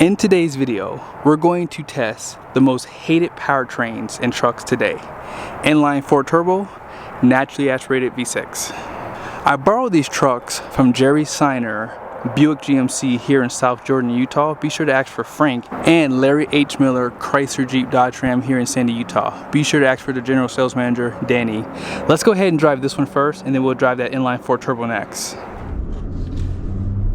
In today's video, we're going to test the most hated powertrains in trucks today. Inline 4 turbo, naturally aspirated V6. I borrowed these trucks from Jerry Seiner, Buick GMC here in South Jordan, Utah. Be sure to ask for Frank, and Larry H. Miller, Chrysler Jeep Dodge Ram here in Sandy, Utah. Be sure to ask for the general sales manager, Danny. Let's go ahead and drive this one first, and then we'll drive that inline 4 turbo next.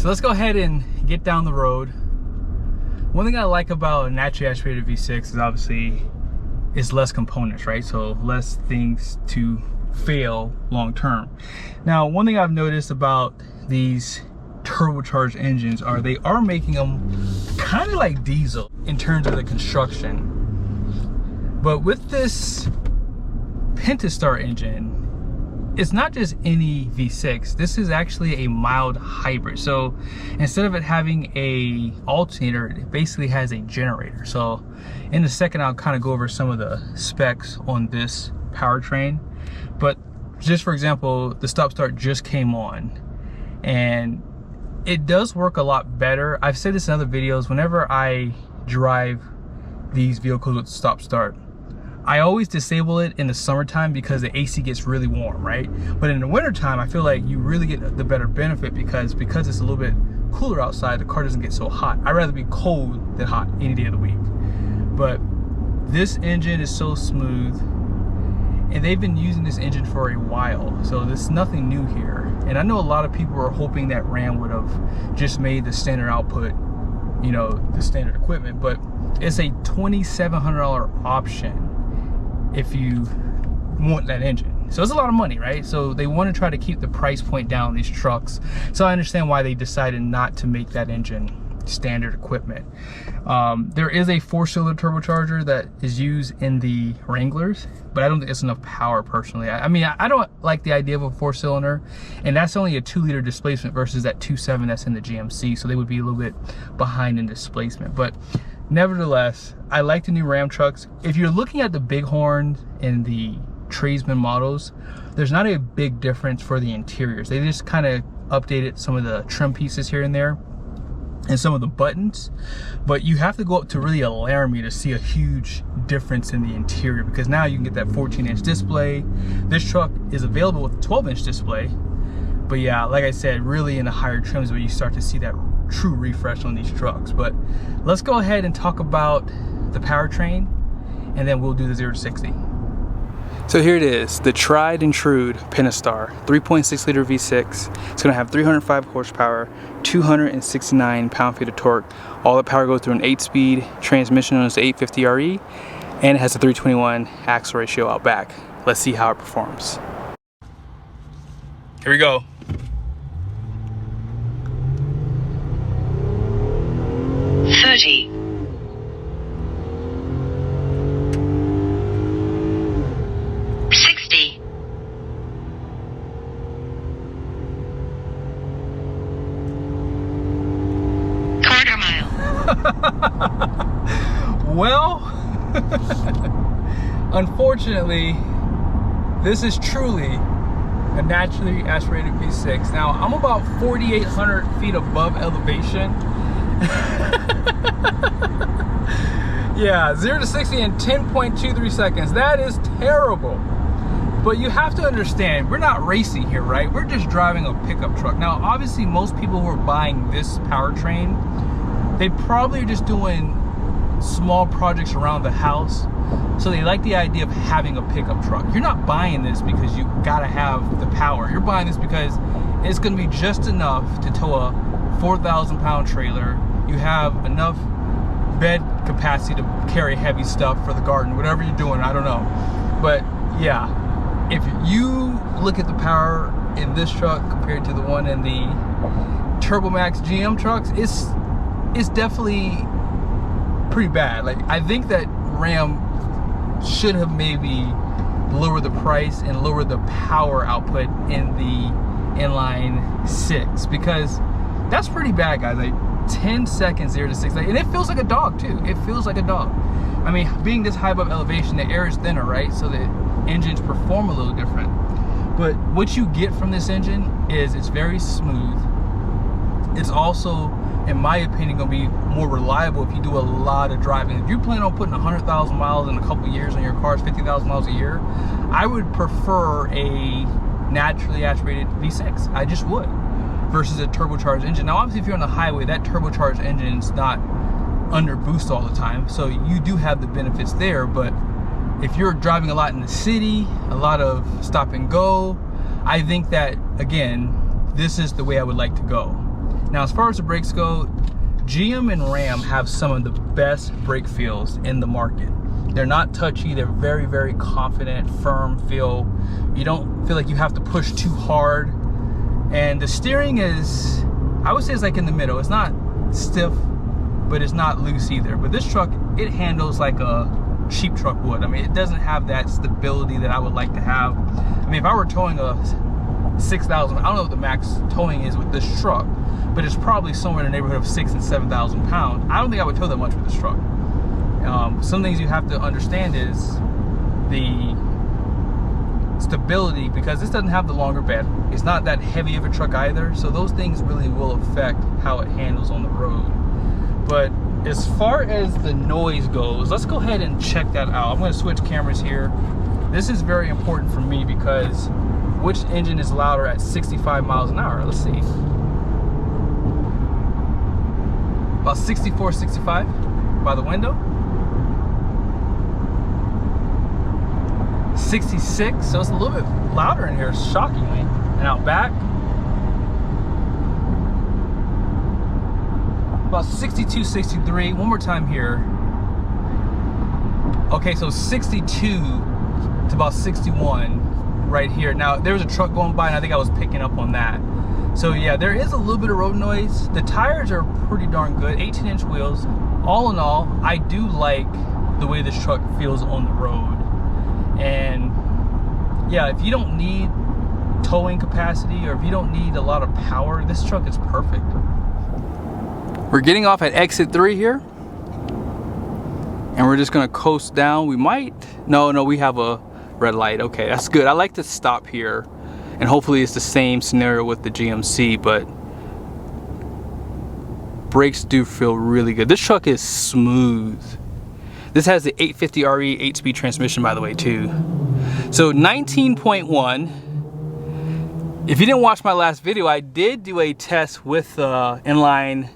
So let's go ahead and get down the road. One thing I like about a naturally aspirated V6 is obviously it's less components, right? So less things to fail long term. Now, one thing I've noticed about these turbocharged engines are they are making them kind of like diesel in terms of the construction. But with this Pentastar engine, it's not just any V6. This is actually a mild hybrid. So instead of it having a alternator, it basically has a generator. So in a second, I'll kind of go over some of the specs on this powertrain. But just for example, the stop start just came on, and it does work a lot better. I've said this in other videos. Whenever I drive these vehicles with stop start, I always disable it in the summertime because the AC gets really warm, right? But in the wintertime, I feel like you really get the better benefit because it's a little bit cooler outside, the car doesn't get so hot. I'd rather be cold than hot any day of the week. But this engine is so smooth, and they've been using this engine for a while, so there's nothing new here. And I know a lot of people are hoping that Ram would have just made the standard output, you know, the standard equipment, but it's a $2,700 option if you want that engine. So it's a lot of money, right? So they want to try to keep the price point down on these trucks. So I understand why they decided not to make that engine standard equipment. There is a 4-cylinder turbocharger that is used in the Wranglers, but I don't think it's enough power personally. I mean, I don't like the idea of a 4-cylinder, and that's only a 2-liter displacement versus that 2.7 that's in the GMC. So they would be a little bit behind in displacement. But nevertheless, I like the new Ram trucks. If you're looking at the Bighorn and the Tradesman models, there's not a big difference for the interiors. They just kind of updated some of the trim pieces here and there and some of the buttons, but you have to go up to really a Laramie to see a huge difference in the interior, because now you can get that 14-inch display. This truck is available with a 12-inch display, but yeah, like I said, really in the higher trims where you start to see that true refresh on these trucks. But let's go ahead and talk about the powertrain, and then we'll do the 0 to 60. So here it is, the tried and true Pentastar 3.6-liter V6. It's going to have 305 horsepower, 269 pound-feet of torque. All the power goes through an 8-speed transmission known as the 850RE, and it has a 321 axle ratio out back. Let's see how it performs. Here we go. $30. 60. Quarter mile. Well, unfortunately, this is truly a naturally aspirated V6. Now, I'm about 4,800 feet above elevation. Yeah, 0 to 60 in 10.23 seconds. That is terrible. But you have to understand, we're not racing here, right? We're just driving a pickup truck. Now, obviously, most people who are buying this powertrain, they probably are just doing small projects around the house. So they like the idea of having a pickup truck. You're not buying this because you gotta have the power. You're buying this because it's gonna be just enough to tow a 4,000-pound trailer. You have enough bed capacity to carry heavy stuff for the garden, whatever you're doing, I don't know. But yeah, if you look at the power in this truck compared to the one in the Turbomax GM trucks, it's definitely pretty bad. Like, I think that Ram should have maybe lowered the price and lowered the power output in the inline 6, because that's pretty bad, guys. Like 10 seconds 0 to 60, and it feels like a dog too. It feels like a dog. I mean, being this high above elevation, the air is thinner, right? So the engines perform a little different. But what you get from this engine is it's very smooth. it's also, in my opinion, gonna be more reliable if you do a lot of driving. If you plan on putting 100,000 miles in a couple years on your cars, 50,000 miles a year, I would prefer a naturally aspirated V6. I just would, versus a turbocharged engine. Now, obviously, if you're on the highway, that turbocharged engine's not under boost all the time, so you do have the benefits there. But if you're driving a lot in the city, a lot of stop and go, I think that, again, this is the way I would like to go. Now, as far as the brakes go, GM and Ram have some of the best brake feels in the market. They're not touchy, they're very, very confident, firm feel. You don't feel like you have to push too hard. And the steering is, I would say it's like in the middle. It's not stiff, but it's not loose either. But this truck, it handles like a cheap truck would. I mean, it doesn't have that stability that I would like to have. I mean, if I were towing a 6,000, I don't know what the max towing is with this truck, but it's probably somewhere in the neighborhood of 6,000 and 7,000 pounds. I don't think I would tow that much with this truck. Some things you have to understand is the stability, because this doesn't have the longer bed. It's not that heavy of a truck either, so those things really will affect how it handles on the road. But as far as the noise goes, let's go ahead and check that out. I'm going to switch cameras here. This is very important for me because which engine is louder at 65 miles an hour? Let's see. About 64, 65 by the window. 66, so it's a little bit louder in here, shockingly. And out back, about 62, 63. One more time here. Okay, so 62 to about 61 right here. Now, there was a truck going by, and I think I was picking up on that. So yeah, there is a little bit of road noise. The tires are pretty darn good, 18-inch wheels. All in all, I do like the way this truck feels on the road. And yeah, if you don't need towing capacity, or if you don't need a lot of power, this truck is perfect. We're getting off at exit 3 here, and we're just gonna coast down. We might, no, we have a red light. Okay, that's good. I like to stop here, and hopefully it's the same scenario with the GMC, but brakes do feel really good. This truck is smooth. This has the 850 RE 8-speed transmission, by the way, too. So 19.1. If you didn't watch my last video, I did do a test with the inline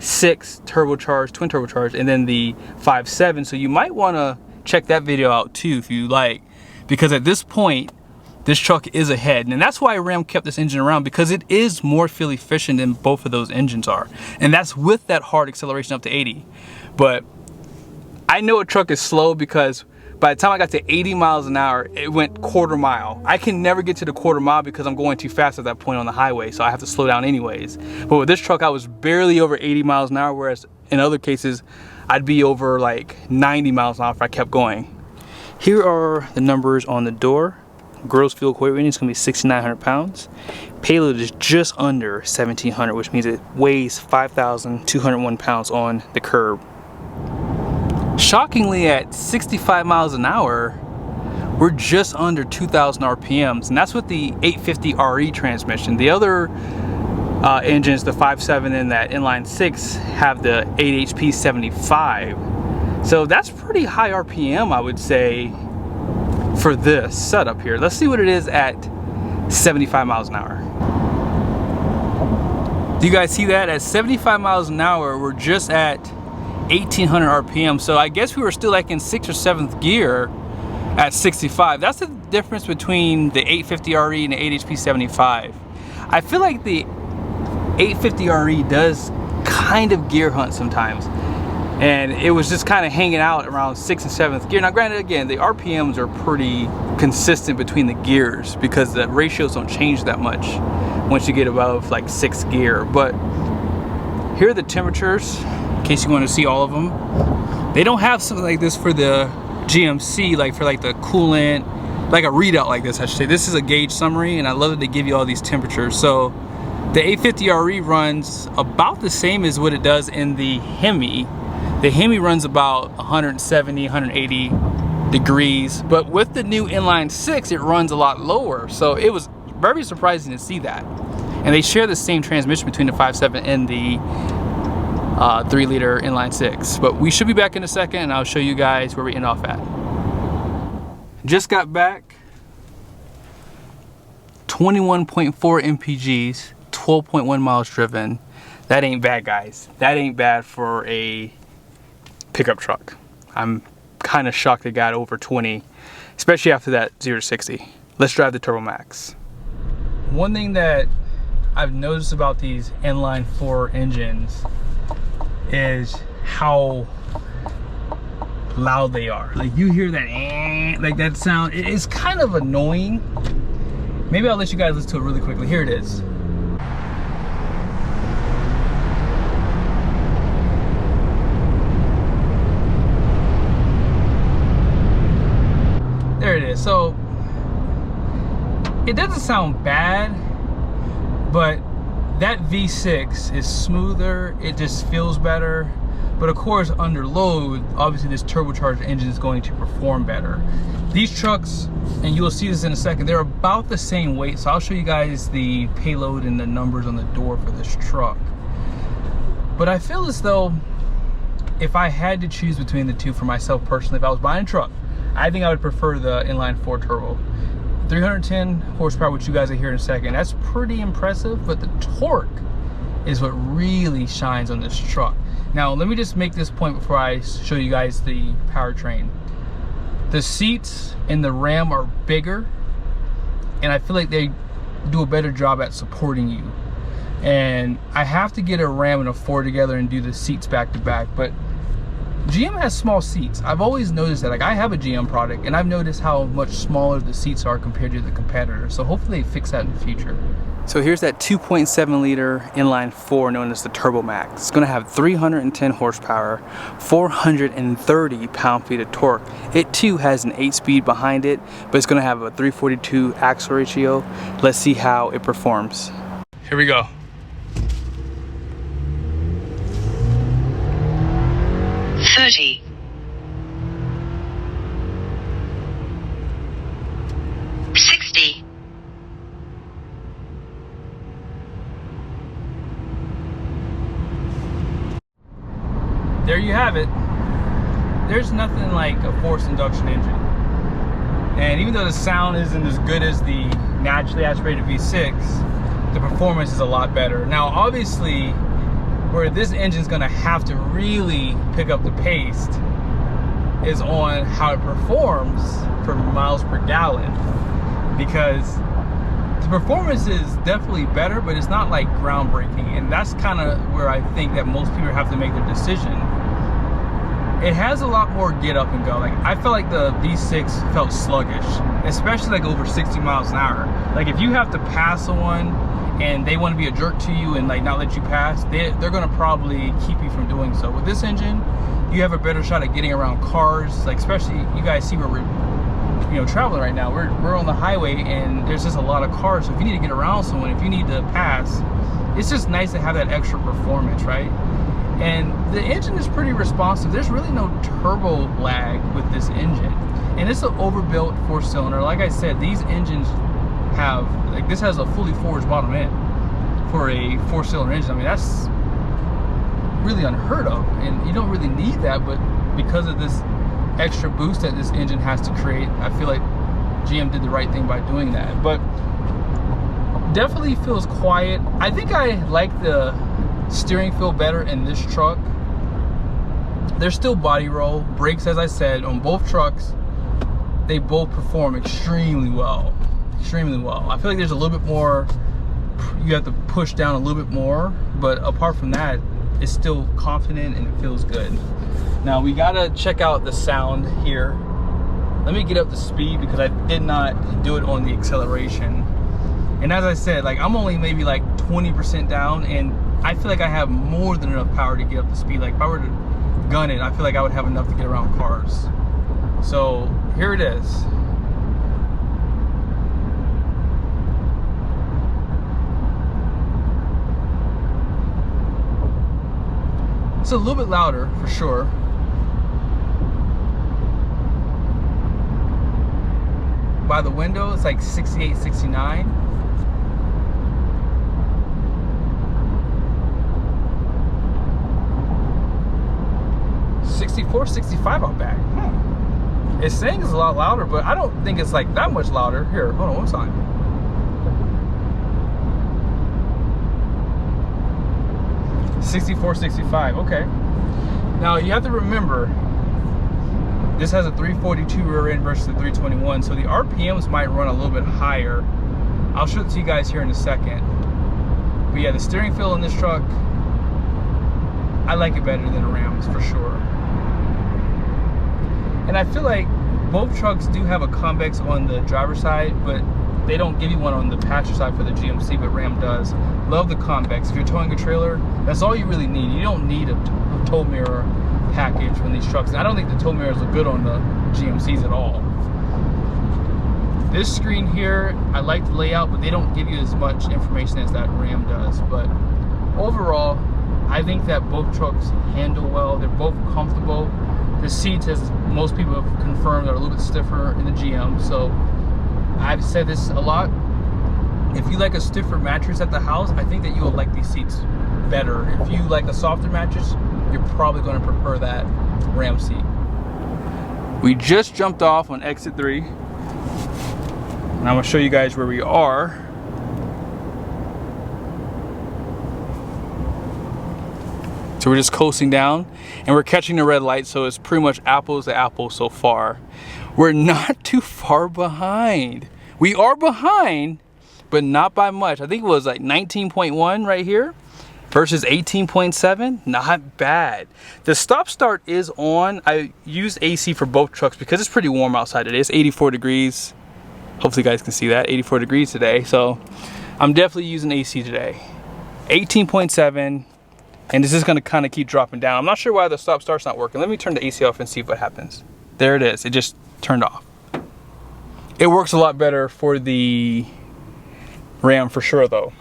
6 turbocharged, twin turbocharged, and then the 5.7. So you might want to check that video out too if you like, because at this point, this truck is ahead. And that's why Ram kept this engine around, because it is more fuel efficient than both of those engines are. And that's with that hard acceleration up to 80. But I know a truck is slow because by the time I got to 80 miles an hour, it went quarter mile. I can never get to the quarter mile because I'm going too fast at that point on the highway, so I have to slow down anyways. But with this truck, I was barely over 80 miles an hour, whereas in other cases, I'd be over like 90 miles an hour if I kept going. Here are the numbers on the door. Gross fuel weight rating is going to be 6,900 pounds. Payload is just under 1,700, which means it weighs 5,201 pounds on the curb. Shockingly, at 65 miles an hour, we're just under 2,000 RPMs, and that's with the 850 RE transmission. The other engines, the 5.7 and that inline 6, have the 8 HP 75. So that's pretty high RPM, I would say, for this setup here. Let's see what it is at 75 miles an hour. Do you guys see that? At 75 miles an hour, we're just at 1,800 RPM. So I guess we were still like in 6th or 7th gear at 65. That's the difference between the 850 RE and the 8 HP 75. I feel like the 850 RE does kind of gear hunt sometimes, and it was just kind of hanging out around 6th and 7th gear. Now granted, again, the RPMs are pretty consistent between the gears because the ratios don't change that much once you get above like 6th gear. But here are the temperatures, in case you want to see all of them. They don't have something like this for the GMC, like for like the coolant, like a readout like this, I should say. This is a gauge summary, and I love that they give you all these temperatures. So the 850 RE runs about the same as what it does in the Hemi. The Hemi runs about 170, 180 degrees, but with the new inline 6, it runs a lot lower. So it was very surprising to see that. And they share the same transmission between the 5.7 and the 3-liter inline 6. But we should be back in a second, and I'll show you guys where we end off at. Just got back. 21.4 MPGs, 12.1 miles driven. That ain't bad, guys. That ain't bad for a pickup truck. I'm kind of shocked it got over 20, especially after that 0 to 60. Let's drive the Turbomax. One thing that I've noticed about these inline 4 engines is how loud they are. Like, you hear that like that sound. It's kind of annoying. Maybe I'll let you guys listen to it really quickly. Here it is. There it is. So it doesn't sound bad, but that V6 is smoother. It just feels better. But of course, under load, obviously this turbocharged engine is going to perform better. These trucks, and you'll see this in a second, they're about the same weight. So I'll show you guys the payload and the numbers on the door for this truck. But I feel as though if I had to choose between the two for myself personally, if I was buying a truck, I think I would prefer the inline 4 turbo. 310 horsepower, which you guys will hear in a second, that's pretty impressive, but the torque is what really shines on this truck. Now, let me just make this point before I show you guys the powertrain. The seats in the Ram are bigger, and I feel like they do a better job at supporting you. And I have to get a Ram and a Ford together and do the seats back to back, but GM has small seats. I've always noticed that. Like, I have a GM product, and I've noticed how much smaller the seats are compared to the competitor. So hopefully they fix that in the future. So here's that 2.7 liter inline 4 known as the Turbomax. It's going to have 310 horsepower, 430 pound-feet of torque. It too has an 8-speed behind it, but it's going to have a 342 axle ratio. Let's see how it performs. Here we go. Thirty. 60. 60. There you have it. There's nothing like a forced induction engine. And even though the sound isn't as good as the naturally aspirated V6, the performance is a lot better. Now, obviously, where this engine's gonna have to really pick up the pace is on how it performs for miles per gallon, because the performance is definitely better, but it's not like groundbreaking, and that's kind of where I think that most people have to make their decision. It has a lot more get up and go. Like, I felt like the V6 felt sluggish, especially like over 60 miles an hour. Like, if you have to pass someone and they want to be a jerk to you and like not let you pass, they're going to probably keep you from doing so. With this engine, you have a better shot at getting around cars. Like, especially, you guys see where we're traveling right now. We're on the highway and there's just a lot of cars. So if you need to get around someone, if you need to pass, it's just nice to have that extra performance, right? And the engine is pretty responsive. There's really no turbo lag with this engine, and it's an overbuilt 4-cylinder. Like I said, these engines have, like, this has a fully forged bottom end for a 4-cylinder engine. I mean, that's really unheard of, and you don't really need that, but because of this extra boost that this engine has to create, I feel like GM did the right thing by doing that. But definitely feels quiet. I think I like the steering feel better in this truck. There's still body roll. Brakes, as I said, on both trucks, they both perform extremely well. Extremely well. I feel like there's a little bit more, you have to push down a little bit more, but apart from that, it's still confident and it feels good. Now we gotta check out the sound here. Let me get up the speed because I did not do it on the acceleration. And as I said, like, I'm only maybe like 20% down, and I feel like I have more than enough power to get up the speed. Like, if I were to gun it, I feel like I would have enough to get around cars. So here it is. It's a little bit louder for sure. By the window, it's like 68, 69. 64, 65 out back. It's saying it's a lot louder, but I don't think it's like that much louder. Here, hold on, what's on? 64, 65, okay. Now you have to remember, this has a 342 rear end versus the 321, so the RPMs might run a little bit higher. I'll show it to you guys here in a second. But yeah, the steering feel in this truck, I like it better than the Rams for sure. And I feel like both trucks do have a convex on the driver's side, but they don't give you one on the passenger side for the GMC, but Ram does. Love the convex. If you're towing a trailer, that's all you really need. You don't need a tow mirror package on these trucks. And I don't think the tow mirrors look good on the GMCs at all. This screen here, I like the layout, but they don't give you as much information as that Ram does. But overall, I think that both trucks handle well. They're both comfortable. The seats, as most people have confirmed, are a little bit stiffer in the GM. So I've said this a lot. If you like a stiffer mattress at the house, I think that you will like these seats better. If you like a softer mattress, you're probably going to prefer that Ram seat. We just jumped off on exit 3. And I'm going to show you guys where we are. So we're just coasting down and we're catching the red light, so it's pretty much apples to apples so far. We're not too far behind. We are behind, but not by much. I think it was like 19.1 right here versus 18.7. Not bad. The stop start is on. I used AC for both trucks because it's pretty warm outside today. It's 84 degrees. Hopefully you guys can see that. 84 degrees today. So I'm definitely using AC today. 18.7. And this is going to kind of keep dropping down. I'm not sure why the stop start's not working. Let me turn the AC off and see what happens. There it is. It just turned off. It works a lot better for the Ram for sure though.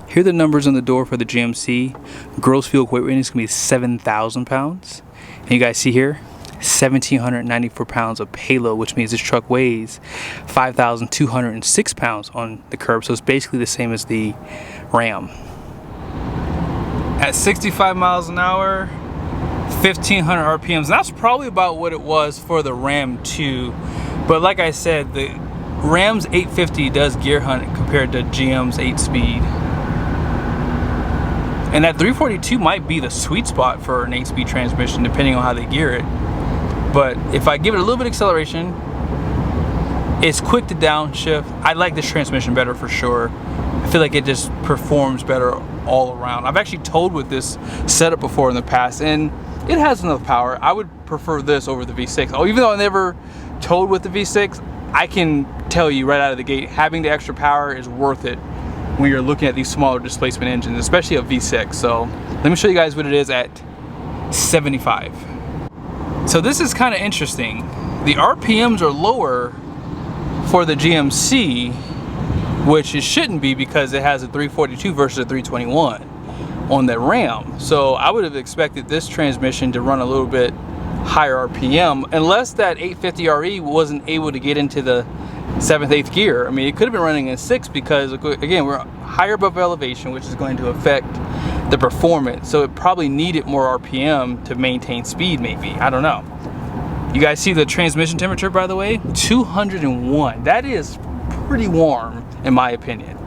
Here are the numbers on the door for the GMC. Gross fuel weight rating is going to be 7,000 pounds. And you guys see here, 1,794 pounds of payload, which means this truck weighs 5,206 pounds on the curb. So it's basically the same as the Ram. At 65 miles an hour, 1,500 RPMs. That's probably about what it was for the Ram 2. But like I said, the Ram's 850 does gear hunt compared to GM's 8-speed. And that 342 might be the sweet spot for an 8-speed transmission, depending on how they gear it. But if I give it a little bit of acceleration, it's quick to downshift. I like this transmission better for sure. I feel like it just performs better all around. I've actually towed with this setup before in the past, and it has enough power. I would prefer this over the V6. Oh, even though I never towed with the V6, I can tell you right out of the gate, having the extra power is worth it when you're looking at these smaller displacement engines, especially a V6. So let me show you guys what it is at 75. So this is kind of interesting. The RPMs are lower for the GMC, which it shouldn't be because it has a 342 versus a 321 on the Ram. So I would have expected this transmission to run a little bit higher RPM, unless that 850 RE wasn't able to get into the 7th, 8th gear. I mean, it could have been running in 6 because, again, we're higher above elevation, which is going to affect the performance. So it probably needed more RPM to maintain speed, maybe. I don't know. You guys see the transmission temperature, by the way? 201. That is pretty warm, in my opinion.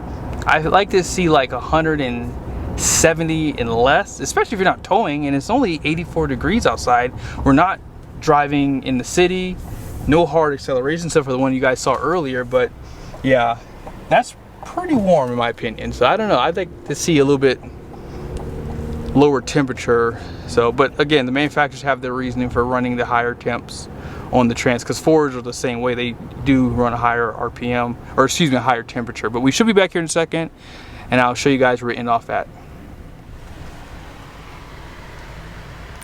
I like to see like 170 and less, especially if you're not towing, and it's only 84 degrees outside. We're not driving in the city. No hard acceleration except for the one you guys saw earlier, but yeah, that's pretty warm in my opinion. So I don't know, I'd like to see a little bit lower temperature. So, but again, the manufacturers have their reasoning for running the higher temps on the trans, because Fords are the same way. They do run a higher RPM, or excuse me, a higher temperature. But we should be back here in a second, and I'll show you guys where we end off at.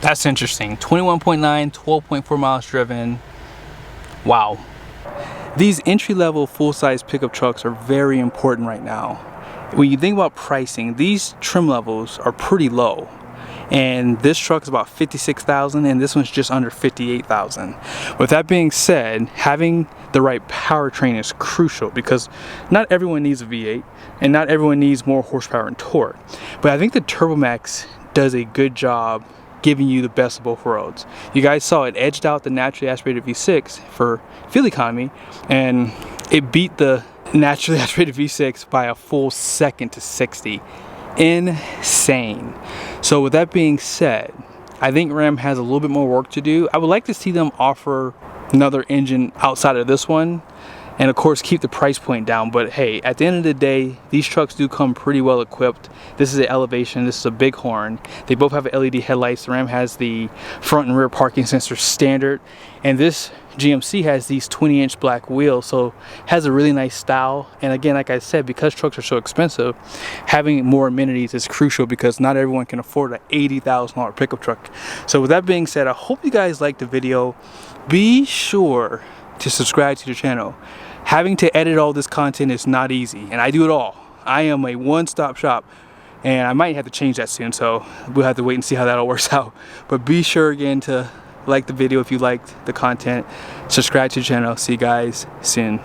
That's interesting. 21.9, 12.4 miles driven. Wow. These entry-level full-size pickup trucks are very important right now. When you think about pricing, these trim levels are pretty low. And this truck is about $56,000 and this one's just under $58,000. With that being said, having the right powertrain is crucial because not everyone needs a V8 and not everyone needs more horsepower and torque. But I think the Turbomax does a good job giving you the best of both worlds. You guys saw it edged out the naturally aspirated V6 for fuel economy, and it beat the naturally aspirated V6 by a full second to 60. Insane. So with that being said, I think Ram has a little bit more work to do. I would like to see them offer another engine outside of this one, and of course keep the price point down. But hey, at the end of the day, these trucks do come pretty well equipped. This is an Elevation, this is a Bighorn. They both have LED headlights. The Ram has the front and rear parking sensors standard, and this GMC has these 20-inch black wheels, so has a really nice style. And again, like I said, because trucks are so expensive, having more amenities is crucial, because not everyone can afford an $80,000 pickup truck. So with that being said, I hope you guys liked the video. Be sure to subscribe to the channel. Having to edit all this content is not easy, and I do it all. I am a one-stop shop, and I might have to change that soon, so we'll have to wait and see how that all works out. But be sure again to like the video if you liked the content, subscribe to the channel. See you guys soon.